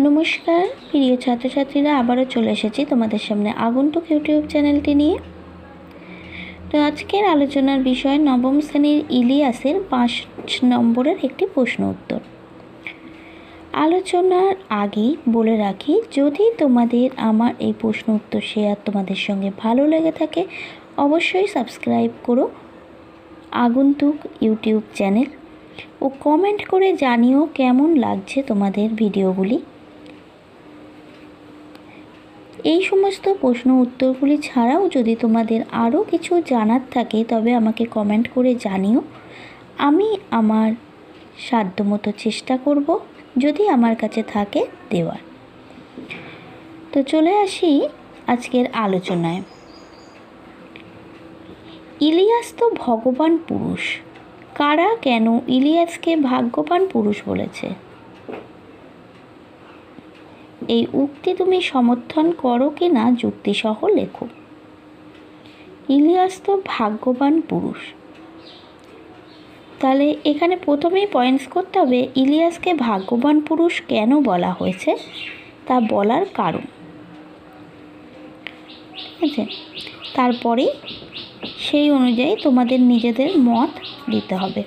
নমস্কার প্রিয় ছাত্রছাত্রীরা, আবারও চলে এসেছি তোমাদের সামনে আগন্তুক ইউটিউব চ্যানেলটি নিয়ে। তো আজকের আলোচনার বিষয় নবম শ্রেণীর ইলিয়াসের 5 নম্বরের একটি প্রশ্ন উত্তর। আলোচনার আগেই বলে রাখি, যদি তোমাদের আমার এই প্রশ্ন উত্তর শেয়ার তোমাদের সঙ্গে ভালো লেগে থাকে অবশ্যই সাবস্ক্রাইব করো আগন্তুক ইউটিউব চ্যানেল ও কমেন্ট করে জানিও কেমন লাগছে তোমাদের ভিডিওগুলি। এই সমস্ত প্রশ্ন উত্তরগুলি ছাড়াও যদি তোমাদের আরও কিছু জানার থাকে তবে আমাকে কমেন্ট করে জানিও। আমি আমার সাধ্যমতো চেষ্টা করব যদি আমার কাছে থাকে দেওয়ার। তো চলে আসি আজকের আলোচনায়। ইলিয়াস তো ভগবান পুরুষ, কারা কেন ইলিয়াসকে ভাগ্যবান পুরুষ বলেছে? এই উক্তি তুমি সমর্থন করো কি না যুক্তিসহ লেখো। ইলিয়াস তো ভাগ্যবান পুরুষ, তাহলে এখানে প্রথমেই পয়েন্টস করতে হবে ইলিয়াসকে ভাগ্যবান পুরুষ কেন বলা হয়েছে তা বলার কারণ। ঠিক আছে, তারপরে সেই অনুযায়ী তোমাদের নিজেদের মত দিতে হবে।